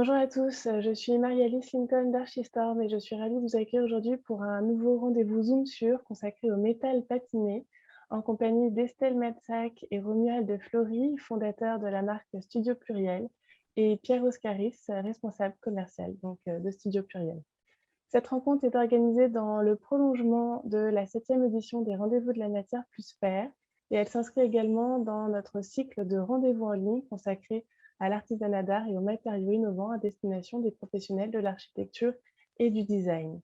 Bonjour à tous, je suis Marie-Alice Lincoln d'Archistorm et je suis ravie de vous accueillir aujourd'hui pour un nouveau rendez-vous Zoom sur consacré au métal patiné en compagnie d'Estelle Matsac et Romuald Flory, fondateurs de la marque Studio Pluriel, et Pierre Oscaris, responsable commercial de Studio Pluriel. Cette rencontre est organisée dans le prolongement de la 7e édition des Rendez-vous de la Matière plus Pair et elle s'inscrit également dans notre cycle de rendez-vous en ligne consacré à l'artisanat d'art et aux matériaux innovants à destination des professionnels de l'architecture et du design.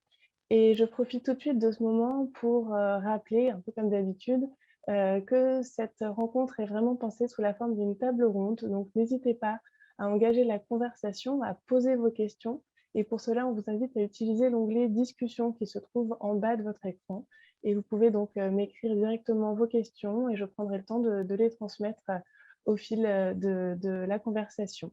Et je profite tout de suite de ce moment pour rappeler, un peu comme d'habitude, que cette rencontre est vraiment pensée sous la forme d'une table ronde. Donc, n'hésitez pas à engager la conversation, à poser vos questions. Et pour cela, on vous invite à utiliser l'onglet Discussion qui se trouve en bas de votre écran. Et vous pouvez donc m'écrire directement vos questions et je prendrai le temps de les transmettre au fil de la conversation.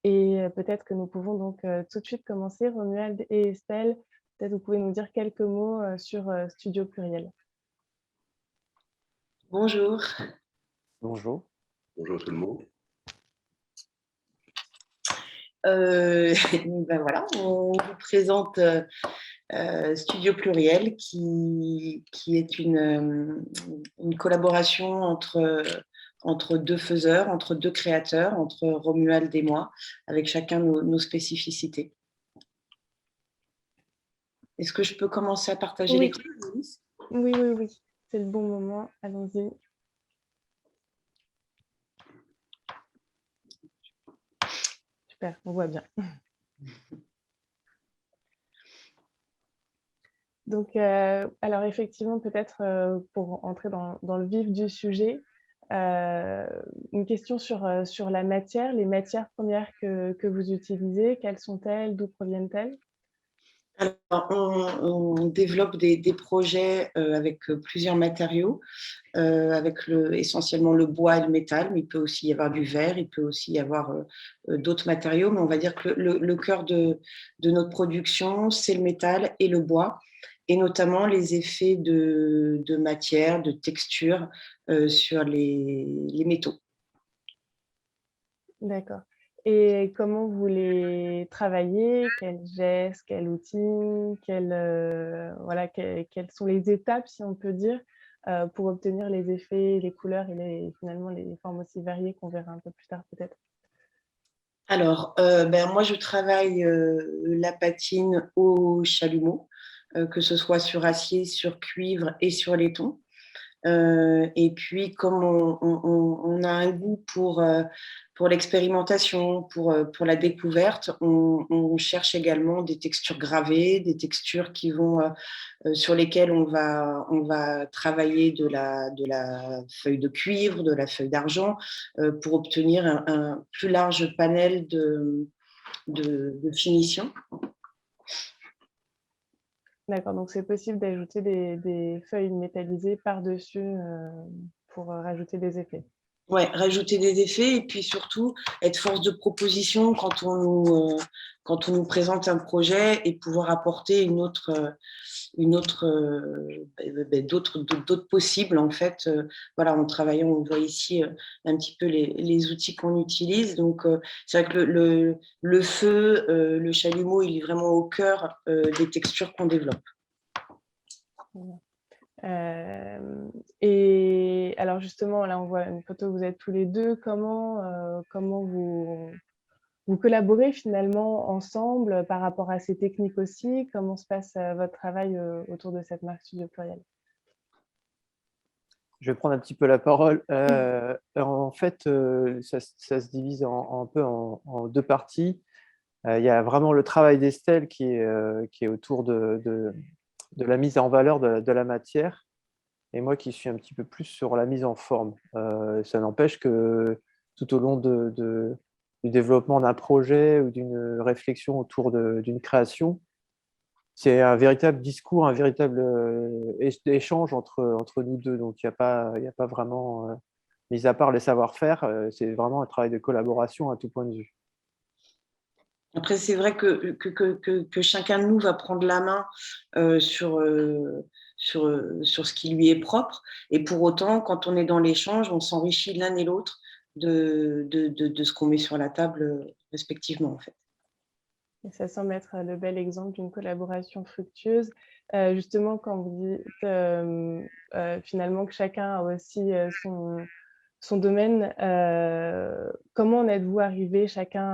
Et peut-être que nous pouvons donc tout de suite commencer. Romuald et Estelle, peut-être vous pouvez nous dire quelques mots sur Studio Pluriel. Bonjour. Bonjour. Bonjour tout le monde. Ben voilà, on vous présente Studio Pluriel qui est une collaboration entre deux faiseurs, entre deux créateurs, entre Romuald et moi, avec chacun nos spécificités. Est-ce que je peux commencer à partager l'écran? Oui, c'est le bon moment, allons-y. Super, on voit bien. Donc, alors effectivement, peut-être pour entrer dans le vif du sujet, une question sur la matière, les matières premières que vous utilisez, quelles sont-elles, d'où proviennent-elles? Alors, on développe des projets avec plusieurs matériaux, avec essentiellement le bois et le métal, mais il peut aussi y avoir du verre, il peut aussi y avoir d'autres matériaux, mais on va dire que le cœur de notre production, c'est le métal et le bois, et notamment les effets de matière, de texture sur les métaux. D'accord. Et comment vous les travaillez? Quels gestes, quels outils, voilà, quelles sont les étapes, si on peut dire, pour obtenir les effets, les couleurs et finalement les formes aussi variées qu'on verra un peu plus tard peut-être? Alors, moi, je travaille la patine au chalumeau, que ce soit sur acier, sur cuivre et sur laiton. Et puis, comme on a un goût pour l'expérimentation, pour la découverte, on cherche également des textures gravées, des textures sur lesquelles on va travailler de la feuille de cuivre, de la feuille d'argent, pour obtenir un plus large panel de finition. D'accord, donc c'est possible d'ajouter des feuilles métallisées par-dessus pour rajouter des effets. Ouais, rajouter des effets et puis surtout être force de proposition quand on nous présente un projet et pouvoir apporter d'autres possibles en fait. Voilà, en travaillant, on voit ici un petit peu les outils qu'on utilise. Donc, c'est vrai que le feu, le chalumeau, il est vraiment au cœur des textures qu'on développe. Et alors justement, là on voit une photo où vous êtes tous les deux. Comment vous collaborez finalement ensemble par rapport à ces techniques aussi? Comment se passe votre travail autour de cette marque Studio Pluriel? Je vais prendre un petit peu la parole. En fait, ça se divise un peu en deux parties. Il y a vraiment le travail d'Estelle qui est autour de la mise en valeur de la matière, et moi qui suis un petit peu plus sur la mise en forme. Ça n'empêche que tout au long du développement d'un projet ou d'une réflexion autour d'une création, c'est un véritable discours, un véritable échange entre nous deux. Donc, il n'y a pas vraiment, mis à part les savoir-faire, c'est vraiment un travail de collaboration à tout point de vue. Après, c'est vrai que chacun de nous va prendre la main sur ce qui lui est propre. Et pour autant, quand on est dans l'échange, on s'enrichit l'un et l'autre de ce qu'on met sur la table respectivement, en fait. Et ça semble être le bel exemple d'une collaboration fructueuse. Justement, quand vous dites finalement que chacun a aussi son domaine, comment en êtes-vous arrivé chacun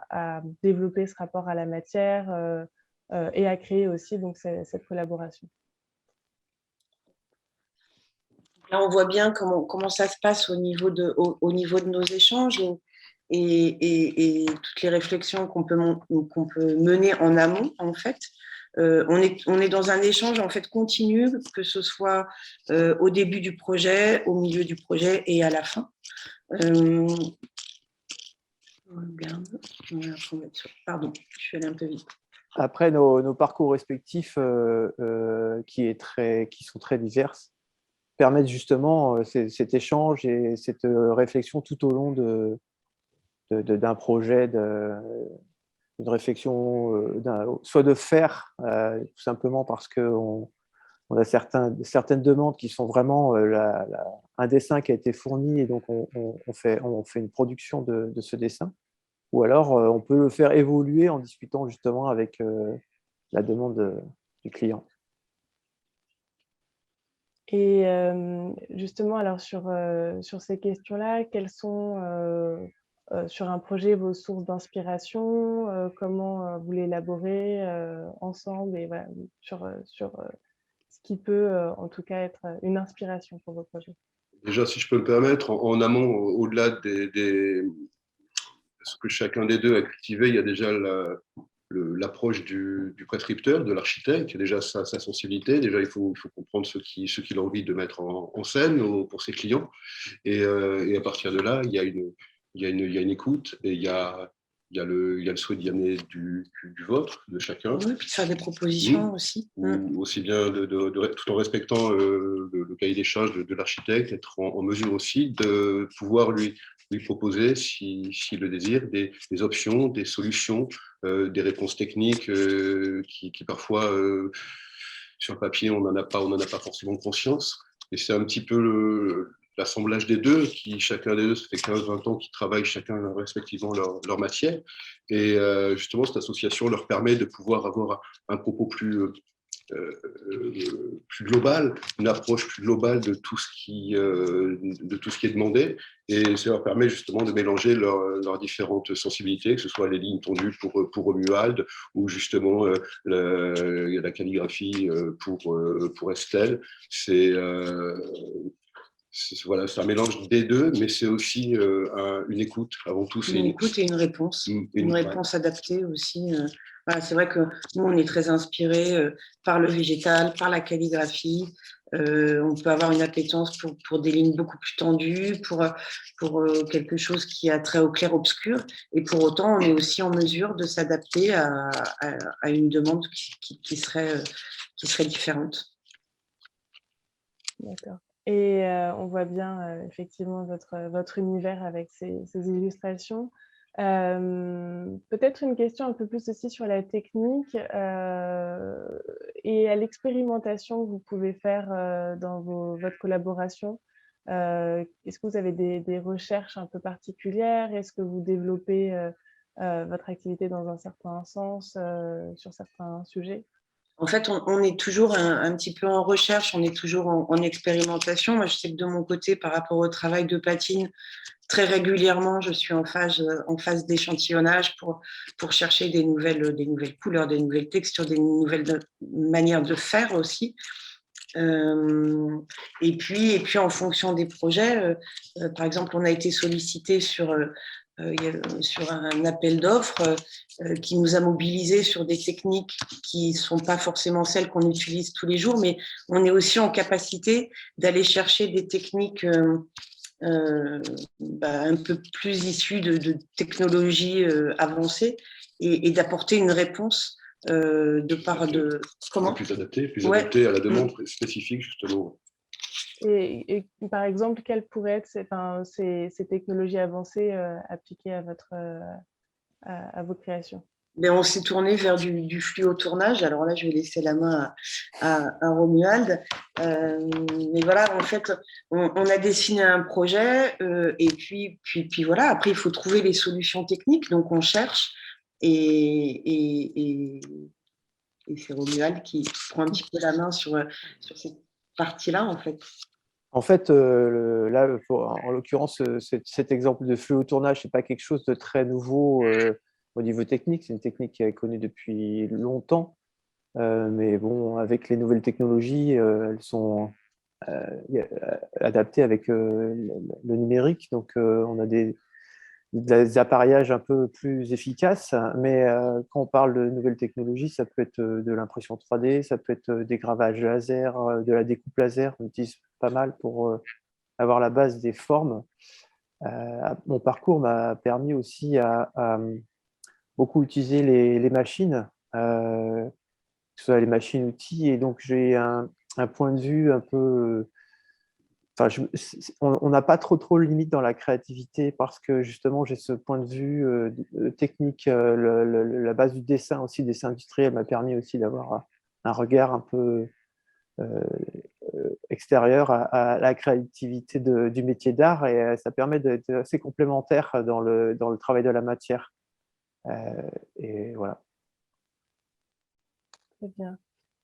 à développer ce rapport à la matière et à créer aussi donc, cette collaboration? Là, on voit bien comment ça se passe au niveau de nos échanges et toutes les réflexions qu'on peut mener en amont, en fait. On est dans un échange en fait continu, que ce soit au début du projet, au milieu du projet et à la fin. Regarde. Pardon, je suis allée un peu vite. Après, nos parcours respectifs qui sont très divers permettent justement cet échange et cette réflexion tout au long d'un projet, une réflexion, soit de faire, tout simplement parce qu'on a certaines demandes qui sont vraiment un dessin qui a été fourni et donc on fait une production de ce dessin. Ou alors, on peut le faire évoluer en discutant justement avec la demande du client. Et justement, alors sur ces questions-là, quelles sont sur un projet vos sources d'inspiration? Comment vous l'élaborez ensemble et voilà, sur ce qui peut en tout cas être une inspiration pour vos projets? Déjà, si je peux me permettre, en amont, au-delà ce que chacun des deux a cultivé, il y a déjà l'approche du prescripteur, de l'architecte, qui a déjà sa sensibilité. Déjà, il faut comprendre ce qu'il a envie de mettre en scène pour ses clients. Et à partir de là, il y a une écoute et il y a le souhait d'y amener du vôtre, de chacun. Oui, puis de faire des propositions aussi. Aussi bien tout en respectant le cahier des charges de l'architecte, être en mesure aussi de pouvoir lui proposer, s'il le désire, des options, des solutions, des réponses techniques qui parfois, sur le papier, on n'en a pas forcément conscience. Et c'est un petit peu l'assemblage des deux, chacun des deux, ça fait 15-20 ans qu'ils travaillent chacun respectivement leur matière. Et justement, cette association leur permet de pouvoir avoir un propos plus global, une approche plus globale de tout ce qui est demandé. Et ça leur permet justement de mélanger leurs différentes sensibilités, que ce soit les lignes tendues pour Romuald ou justement la calligraphie pour Estelle. Voilà, c'est un mélange des deux, mais c'est aussi une écoute. Avant tout, c'est une écoute et une réponse. Une réponse adaptée aussi. Voilà, c'est vrai que nous, on est très inspirés par le végétal, par la calligraphie. On peut avoir une appétence pour des lignes beaucoup plus tendues, pour quelque chose qui a trait au clair-obscur. Et pour autant, on est aussi en mesure de s'adapter à une demande qui serait différente. D'accord. Et on voit bien effectivement votre univers avec ces illustrations. Peut-être une question un peu plus aussi sur la technique et à l'expérimentation que vous pouvez faire dans votre collaboration. Est-ce que vous avez des recherches un peu particulières? Est-ce que vous développez votre activité dans un certain sens sur certains sujets? En fait, on est toujours un petit peu en recherche, on est toujours en expérimentation. Moi, je sais que de mon côté, par rapport au travail de Patine, très régulièrement, je suis en phase d'échantillonnage pour chercher des nouvelles couleurs, des nouvelles textures, des nouvelles manières de faire aussi. Et puis, en fonction des projets, par exemple, on a été sollicité sur un appel d'offres qui nous a mobilisés sur des techniques qui ne sont pas forcément celles qu'on utilise tous les jours, mais on est aussi en capacité d'aller chercher des techniques un peu plus issues de technologies avancées et d'apporter une réponse de part de… Comment plus adapté à la demande spécifique, justement. Et par exemple, quelles pourraient être ces technologies avancées appliquées à vos créations? Mais on s'est tourné vers du flux au tournage. Alors là, je vais laisser la main à Romuald. Mais voilà, en fait, on a dessiné un projet et puis voilà. Après, il faut trouver les solutions techniques. Donc, on cherche et c'est Romuald qui prend un petit peu la main sur cette partie-là, en fait. En fait, là, en l'occurrence, cet exemple de flux au tournage, ce n'est pas quelque chose de très nouveau au niveau technique. C'est une technique qui est connue depuis longtemps. Mais bon, avec les nouvelles technologies, elles sont adaptées avec le numérique. Donc, on a des appareillages un peu plus efficaces. Mais quand on parle de nouvelles technologies, ça peut être de l'impression 3D, ça peut être des gravages laser, de la découpe laser. On utilise pas mal pour avoir la base des formes. Mon parcours m'a permis aussi à beaucoup utiliser les machines, que ce soit les machines-outils. Et donc, j'ai un point de vue un peu... Enfin, on n'a pas trop de limites dans la créativité parce que justement, j'ai ce point de vue technique. La base du dessin aussi, dessin industriel, m'a permis aussi d'avoir un regard un peu extérieur à la créativité du métier d'art et ça permet d'être assez complémentaire dans le travail de la matière. Et voilà. Très bien.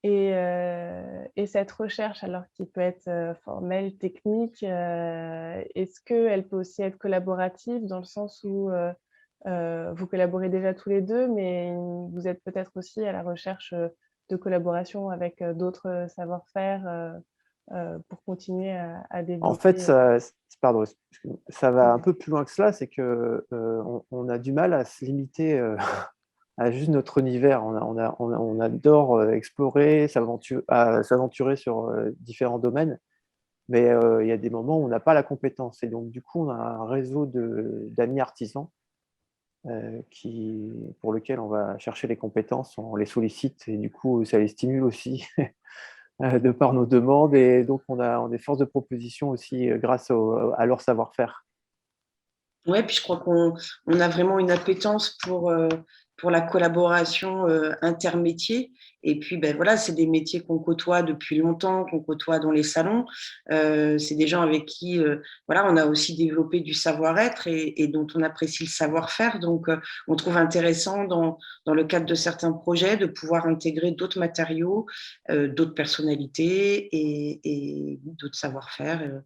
Et cette recherche, alors qui peut être formelle, technique, est-ce qu'elle peut aussi être collaborative dans le sens où vous collaborez déjà tous les deux, mais vous êtes peut-être aussi à la recherche de collaboration avec d'autres savoir-faire pour continuer à En fait, développer. pardon, ça va un peu plus loin que cela, c'est que on a du mal à se limiter à juste notre univers. On adore explorer, s'aventurer sur différents domaines, mais il y a des moments où on n'a pas la compétence. Et donc, du coup, on a un réseau d'amis artisans pour lequel on va chercher les compétences, on les sollicite, et du coup, ça les stimule aussi de par nos demandes. Et donc, on a des forces de proposition aussi grâce à leur savoir-faire. Ouais, puis je crois qu'on a vraiment une appétence pour la collaboration intermétier. Et puis, ben voilà, c'est des métiers qu'on côtoie depuis longtemps, qu'on côtoie dans les salons. C'est des gens avec qui, voilà, on a aussi développé du savoir-être et dont on apprécie le savoir-faire. Donc, on trouve intéressant dans le cadre de certains projets de pouvoir intégrer d'autres matériaux, d'autres personnalités et d'autres savoir-faire,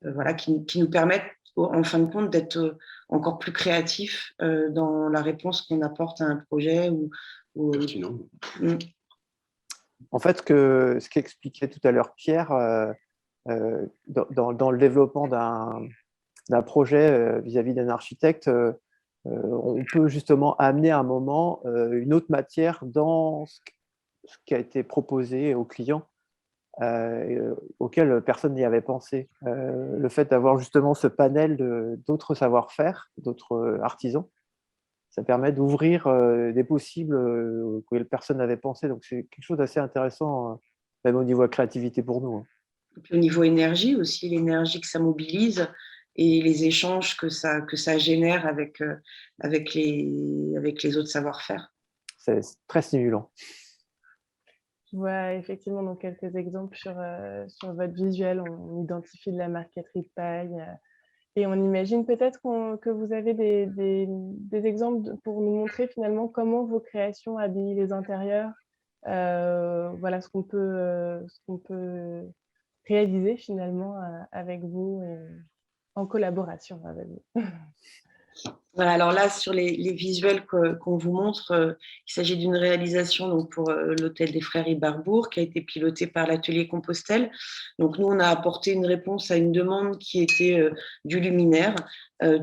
voilà, qui nous permettent en fin de compte d'être encore plus créatif dans la réponse qu'on apporte à un projet. Pertinent. En fait, ce qu'expliquait tout à l'heure Pierre, dans le développement d'un projet vis-à-vis d'un architecte, on peut justement amener à un moment une autre matière dans ce qui a été proposé au client, auquel personne n'y avait pensé. Le fait d'avoir justement ce panel d'autres savoir-faire, d'autres artisans, ça permet d'ouvrir des possibles que personne n'avait pensé. Donc, c'est quelque chose d'assez intéressant, même au niveau de la créativité pour nous. Et puis au niveau énergie aussi, l'énergie que ça mobilise et les échanges que ça génère avec les autres savoir-faire. C'est très stimulant. Je vois effectivement donc quelques exemples sur votre visuel. On identifie de la marqueterie de paille. Et on imagine peut-être que vous avez des exemples pour nous montrer finalement comment vos créations habillent les intérieurs. Voilà ce qu'on peut réaliser finalement avec vous et en collaboration avec vous. Voilà, alors là, sur les visuels qu'on vous montre, il s'agit d'une réalisation donc, pour l'hôtel des Frères Ibarbourg qui a été piloté par l'atelier Compostelle. Donc nous, on a apporté une réponse à une demande qui était du luminaire,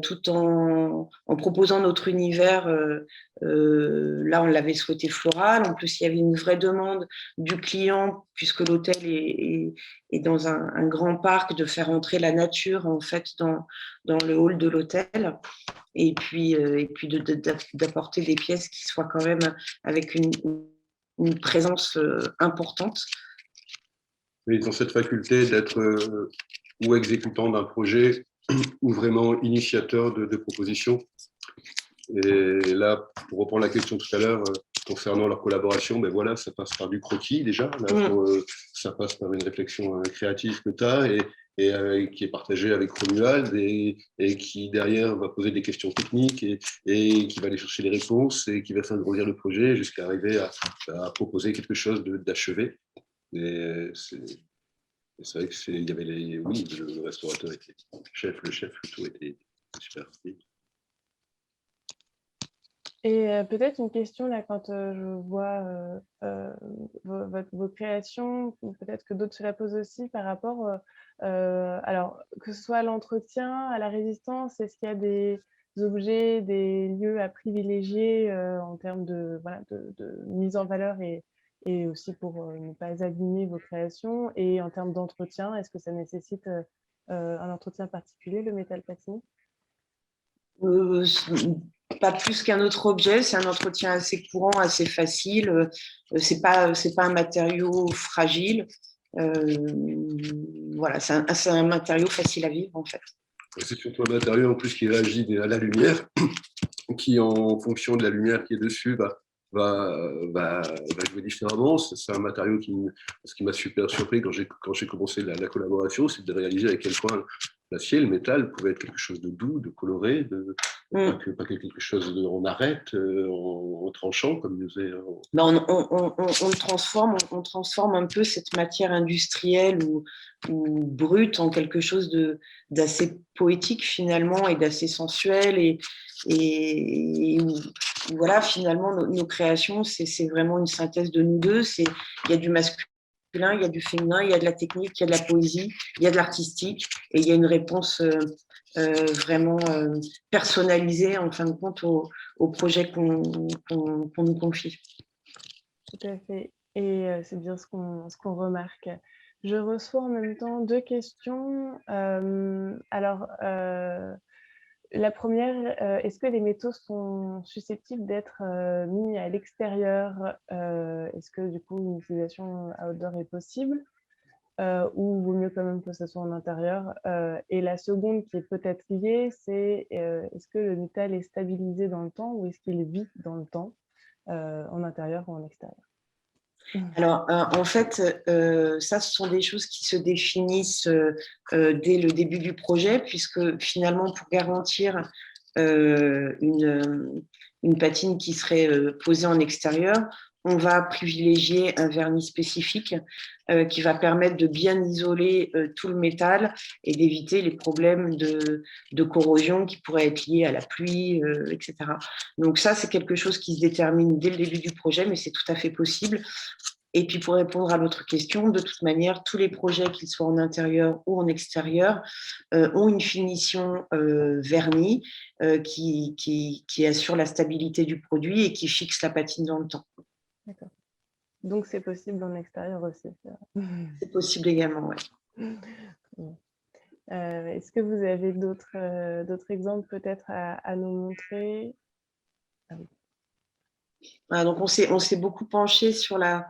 tout en proposant notre univers. Là, on l'avait souhaité floral. En plus, il y avait une vraie demande du client, puisque l'hôtel est dans un grand parc, de faire entrer la nature en fait dans le hall de l'hôtel. Et puis d'apporter des pièces qui soient quand même avec une présence importante. Et dans cette faculté d'être ou exécutant d'un projet ou vraiment initiateur de propositions, Et là, pour reprendre la question tout à l'heure, concernant leur collaboration, ben voilà, ça passe par du croquis déjà. Là, ça passe par une réflexion créative que tu as et qui est partagée avec Romuald et qui derrière va poser des questions techniques et qui va aller chercher les réponses et qui va s'agrandir le projet jusqu'à arriver à proposer quelque chose d'achevé. Et c'est vrai que il y avait oui, le restaurateur était le chef plutôt était super. Et peut-être une question là, quand je vois vos créations, peut-être que d'autres se la posent aussi par rapport, alors que ce soit à l'entretien, à la résistance, est-ce qu'il y a des objets, des lieux à privilégier en termes de, voilà, de mise en valeur et aussi pour ne pas abîmer vos créations? Et en termes d'entretien, est-ce que ça nécessite un entretien particulier, le métal patiné? Pas plus qu'un autre objet, c'est un entretien assez courant, assez facile. C'est pas un matériau fragile. Voilà, c'est un matériau facile à vivre en fait. C'est surtout un matériau en plus qui réagit à la lumière, qui en fonction de la lumière qui est dessus va jouer différemment. C'est un matériau ce qui m'a super surpris quand j'ai commencé la collaboration, c'est de réaliser à quel point l'acier, le métal, pouvait être quelque chose de doux, de coloré, pas quelque chose en arête, en tranchant, comme nous faisait. On le transforme un peu cette matière industrielle ou brute en quelque chose d'assez poétique finalement et d'assez sensuel et voilà, finalement, nos créations, c'est vraiment une synthèse de nous deux. Il y a du masculin, il y a du féminin, il y a de la technique, il y a de la poésie, il y a de l'artistique et il y a une réponse vraiment personnalisée en fin de compte au projet qu'on nous confie. Tout à fait. Et c'est bien ce qu'on remarque. Je reçois en même temps 2 questions. Alors, la première, est-ce que les métaux sont susceptibles d'être mis à l'extérieur? Est-ce que du coup une utilisation outdoor est possible? Ou vaut mieux quand même que ce soit en intérieur? Et la seconde qui est peut-être liée, c'est est-ce que le métal est stabilisé dans le temps ou est-ce qu'il vit dans le temps, en intérieur ou en extérieur? Alors, en fait, ça, ce sont des choses qui se définissent dès le début du projet, puisque finalement, pour garantir une patine qui serait posée en extérieur, on va privilégier un vernis spécifique qui va permettre de bien isoler tout le métal et d'éviter les problèmes de corrosion qui pourraient être liés à la pluie, etc. Donc ça, c'est quelque chose qui se détermine dès le début du projet, mais c'est tout à fait possible. Et puis pour répondre à l'autre question, de toute manière, tous les projets, qu'ils soient en intérieur ou en extérieur, ont une finition vernie qui assure la stabilité du produit et qui fixe la patine dans le temps. D'accord. Donc c'est possible en extérieur aussi. C'est possible également, oui. Est-ce que vous avez d'autres exemples peut-être à nous montrer? Ah oui. Voilà, donc on s'est beaucoup penché sur la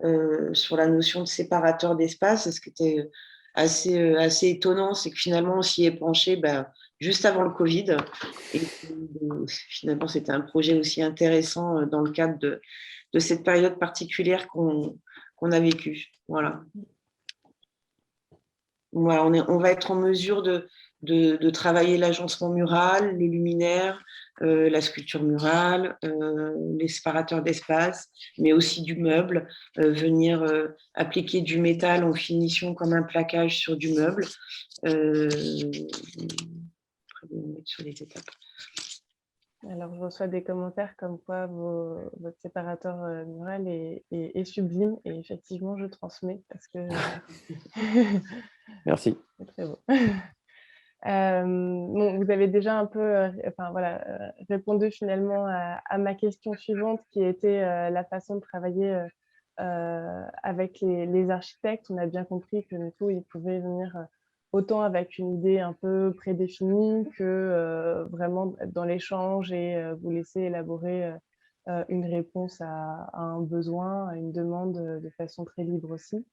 notion de séparateur d'espace. Ce qui était assez étonnant, c'est que finalement, on s'y est penché juste avant le Covid. Et finalement, c'était un projet aussi intéressant dans le cadre de cette période particulière qu'on a vécue. Voilà. Voilà, on va être en mesure de travailler l'agencement mural, les luminaires, la sculpture murale, les séparateurs d'espace, mais aussi du meuble, venir appliquer du métal en finition comme un plaquage sur du meuble. Sur les étapes. Alors, je reçois des commentaires comme quoi votre séparateur mural est sublime et effectivement, je transmets parce que Merci. c'est très beau. Bon, vous avez déjà un peu répondu finalement à ma question suivante qui était la façon de travailler avec les architectes. On a bien compris que du coup, ils pouvaient venir autant avec une idée un peu prédéfinie que vraiment dans l'échange et vous laisser élaborer une réponse à un besoin, à une demande de façon très libre aussi.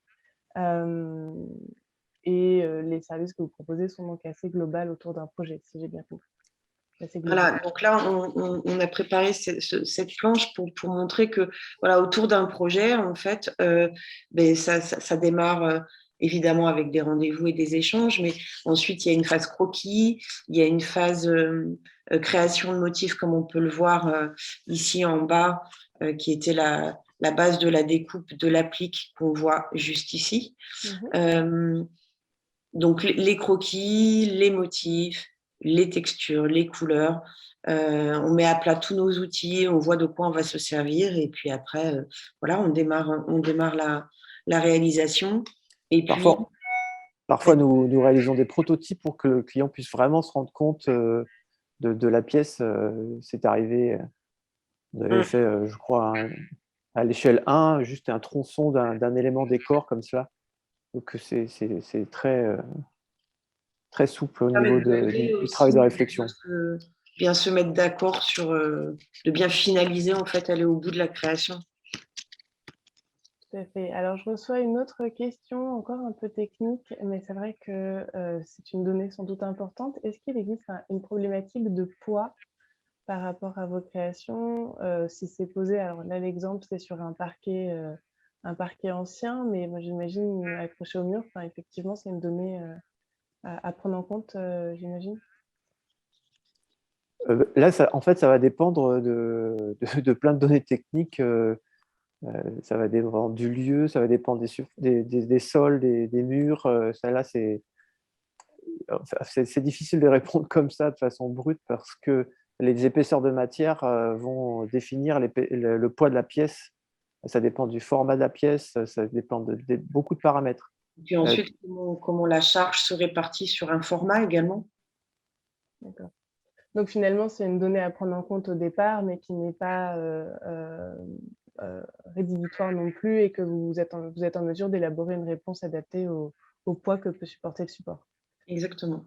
Et les services que vous proposez sont donc assez globaux autour d'un projet, si j'ai bien compris. C'est global. Voilà, donc là, on a préparé cette planche pour montrer que, voilà, autour d'un projet, en fait, ça démarre évidemment avec des rendez-vous et des échanges, mais ensuite, il y a une phase croquis, il y a une phase création de motifs, comme on peut le voir ici en bas, qui était la base de la découpe de l'applique qu'on voit juste ici. Donc, les croquis, les motifs, les textures, les couleurs. On met à plat tous nos outils, on voit de quoi on va se servir. Et puis après, voilà, on démarre la réalisation. Et puis, Parfois nous réalisons des prototypes pour que le client puisse vraiment se rendre compte de la pièce. C'est arrivé, vous avez fait, je crois, à l'échelle 1, juste un tronçon d'un élément décor comme ça. Donc, c'est très, très souple au niveau du travail de réflexion. Bien se mettre d'accord sur, de bien finaliser, en fait, aller au bout de la création. Tout à fait. Alors, je reçois une autre question, encore un peu technique, mais c'est vrai que c'est une donnée sans doute importante. Est-ce qu'il existe une problématique de poids par rapport à vos créations? Si c'est posé, alors là, l'exemple, c'est sur un parquet ancien, mais moi, j'imagine accroché au mur. Enfin, effectivement, c'est une donnée à prendre en compte, j'imagine. Là, en fait, ça va dépendre de plein de données techniques. Ça va dépendre du lieu, ça va dépendre des sols, des murs. Ça, là, c'est difficile de répondre comme ça de façon brute parce que les épaisseurs de matière vont définir le poids de la pièce. Ça dépend du format de la pièce, ça dépend de beaucoup de paramètres. Et puis ensuite, comment la charge se répartit sur un format également. D'accord. Donc finalement, c'est une donnée à prendre en compte au départ, mais qui n'est pas rédhibitoire non plus et que vous êtes en mesure d'élaborer une réponse adaptée au poids que peut supporter le support. Exactement.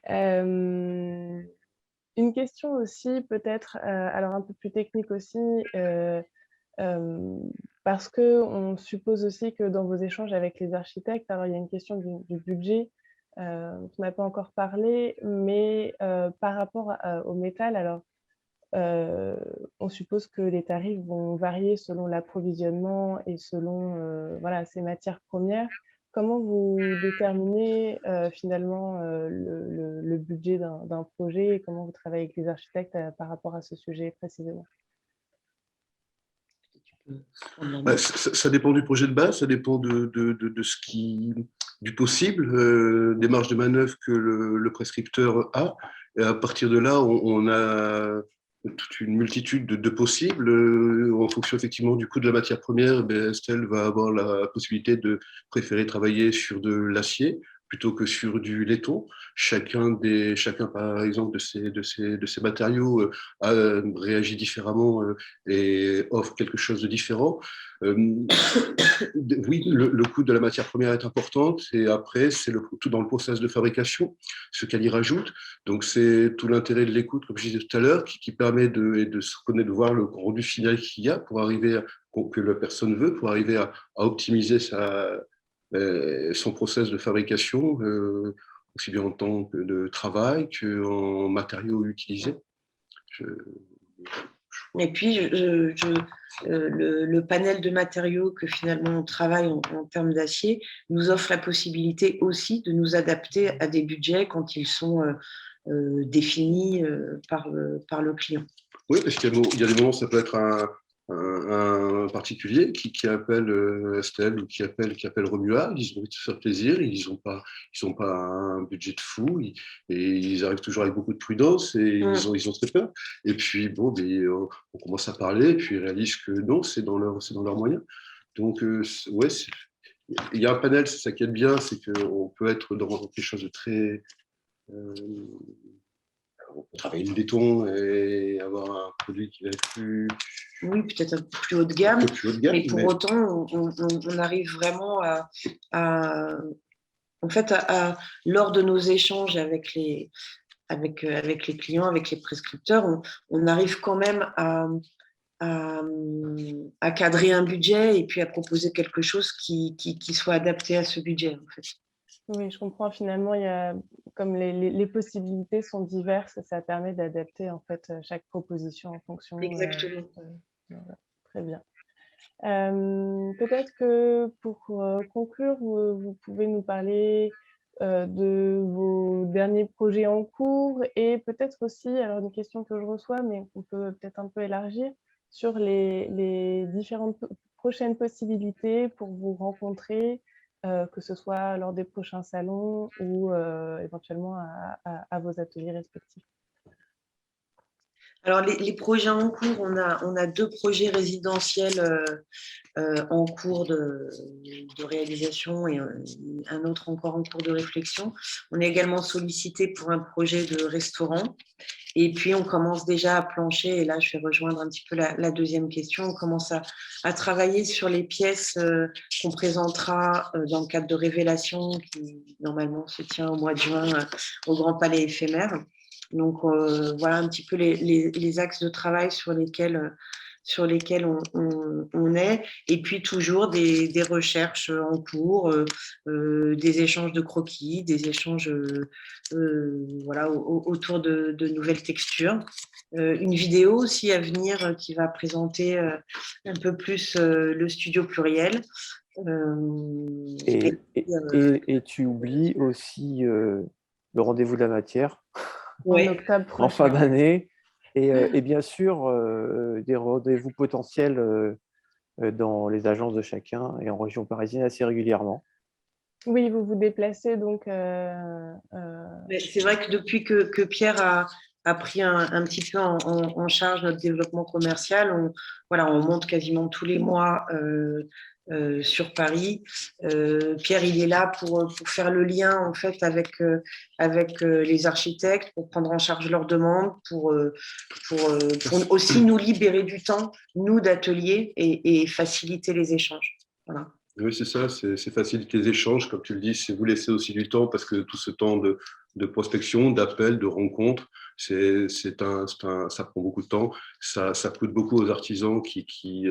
Une question aussi, peut-être, alors un peu plus technique aussi, parce qu'on suppose aussi que dans vos échanges avec les architectes, alors il y a une question du budget dont on n'a pas encore parlé, mais par rapport au métal, alors on suppose que les tarifs vont varier selon l'approvisionnement et selon voilà, ces matières premières. Comment vous déterminez finalement le budget d'un projet et comment vous travaillez avec les architectes par rapport à ce sujet précisément? Ça dépend du projet de base, ça dépend du possible, des marges de manœuvre que le prescripteur a. Et à partir de là, on a toute une multitude de possibles. En fonction effectivement du coût de la matière première, Estelle va avoir la possibilité de préférer travailler sur de l'acier plutôt que sur du laiton. Chacun, par exemple, de ces matériaux réagit différemment et offre quelque chose de différent. Oui, le coût de la matière première est important et après, c'est tout dans le process de fabrication, ce qu'elle y rajoute. Donc, c'est tout l'intérêt de l'écoute, comme je disais tout à l'heure, qui permet de se connaître, de voir le rendu final qu'il y a pour arriver que la personne veut, pour arriver à optimiser son process de fabrication, aussi bien en temps que de travail qu'en matériaux utilisés. Et puis, le panel de matériaux que finalement on travaille en termes d'acier nous offre la possibilité aussi de nous adapter à des budgets quand ils sont définis par le client. Oui, parce qu'il y a des moments où ça peut être un particulier qui appelle Estelle ou qui appelle Romuald, ils ont envie de se faire plaisir, ils n'ont pas un budget de fou et ils arrivent toujours avec beaucoup de prudence et ils ont très peur. Et puis bon, on commence à parler et puis ils réalisent que non, c'est dans leurs moyens. Donc ouais, il y a un panel, c'est ça qui est bien, c'est qu'on peut être dans quelque chose de très on peut travailler le laiton et avoir un produit qui va être plus... Oui, peut-être un peu plus haut de gamme, mais pour autant, on arrive vraiment lors de nos échanges avec les clients, avec les prescripteurs, on arrive quand même à cadrer un budget et puis à proposer quelque chose qui soit adapté à ce budget, en fait. Oui, je comprends. Finalement, il y a, comme les possibilités sont diverses, ça permet d'adapter en fait chaque proposition en fonction. Exactement. Voilà. Très bien. Peut-être que pour conclure, vous pouvez nous parler de vos derniers projets en cours et peut-être aussi, alors une question que je reçois, mais on peut peut-être un peu élargir, sur les différentes prochaines possibilités pour vous rencontrer, que ce soit lors des prochains salons ou éventuellement à vos ateliers respectifs. Alors, les projets en cours, on a 2 projets résidentiels en cours de réalisation et un autre encore en cours de réflexion. On est également sollicité pour un projet de restaurant. Et puis, on commence déjà à plancher, et là, je vais rejoindre un petit peu la deuxième question. On commence à travailler sur les pièces qu'on présentera dans le cadre de Révélation, qui normalement se tient au mois de juin au Grand Palais éphémère. Donc, voilà un petit peu les axes de travail sur lesquels on est, et puis toujours des recherches en cours, des échanges de croquis, des échanges voilà, autour de nouvelles textures. Une vidéo aussi à venir qui va présenter un peu plus le studio pluriel. Et tu oublies aussi le rendez-vous de la matière En octobre en fin prochain. d'année et bien sûr des rendez-vous potentiels dans les agences de chacun et en région parisienne assez régulièrement. Oui, vous vous déplacez donc. C'est vrai que depuis que Pierre a pris un petit peu en charge notre développement commercial, on monte quasiment tous les mois sur Paris. Pierre, il est là pour faire le lien en fait avec les architectes, pour prendre en charge leurs demandes, pour aussi nous libérer du temps, nous d'atelier, et faciliter les échanges. Voilà. Oui, c'est ça, c'est faciliter les échanges, comme tu le dis, c'est vous laisser aussi du temps, parce que tout ce temps de prospection, d'appel, de rencontre, ça prend beaucoup de temps, ça coûte beaucoup aux artisans qui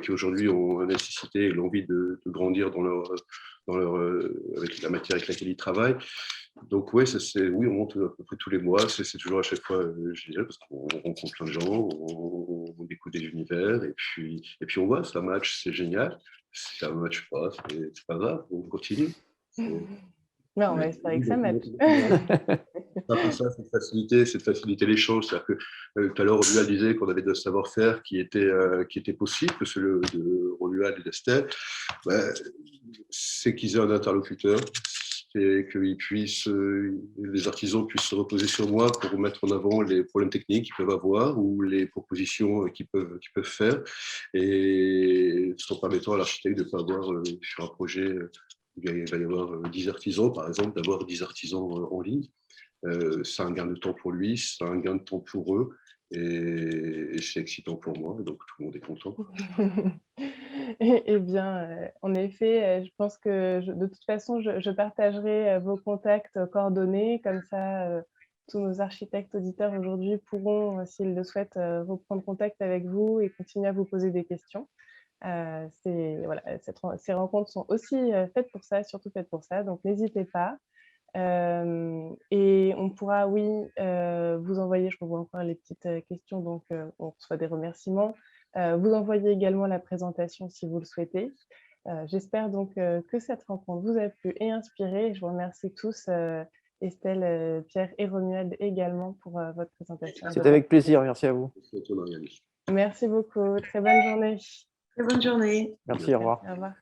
aujourd'hui ont la nécessité et l'envie de grandir avec la matière avec laquelle ils travaillent. Donc oui, on monte à peu près tous les mois, c'est toujours à chaque fois génial, parce qu'on rencontre plein de gens, on découvre des univers, et puis on voit, ça match, c'est génial. Si ça ne matche pas, c'est pas grave, on continue. Non, on va espérer que ça matche. C'est un peu ça, c'est de faciliter les choses. C'est-à-dire que tout à l'heure, Romuald disait qu'on avait de savoir-faire qui était possible, que celui de Romuald et d'Estelle. C'est qu'ils aient un interlocuteur, et que les artisans puissent se reposer sur moi pour mettre en avant les problèmes techniques qu'ils peuvent avoir ou les propositions qu'ils peuvent faire, et en permettant à l'architecte de ne pas avoir sur un projet, il va y avoir 10 artisans, par exemple, d'avoir 10 artisans en ligne. C'est un gain de temps pour lui, c'est un gain de temps pour eux, et c'est excitant pour moi, donc tout le monde est content. Eh bien, en effet, je pense que de toute façon, je partagerai vos contacts coordonnés, comme ça, tous nos architectes auditeurs aujourd'hui pourront, s'ils le souhaitent, reprendre contact avec vous et continuer à vous poser des questions. Voilà, ces rencontres sont aussi faites pour ça, surtout faites pour ça, donc n'hésitez pas. Et on pourra, oui, vous envoyer, je revois encore les petites questions, donc on reçoit des remerciements. Vous envoyez également la présentation si vous le souhaitez. J'espère donc que cette rencontre vous a plu et inspiré. Je vous remercie tous, Estelle, Pierre et Romuald également pour votre présentation. C'est avec plaisir, merci à vous. Merci beaucoup, très bonne journée. Très bonne journée. Merci, au revoir. Au revoir.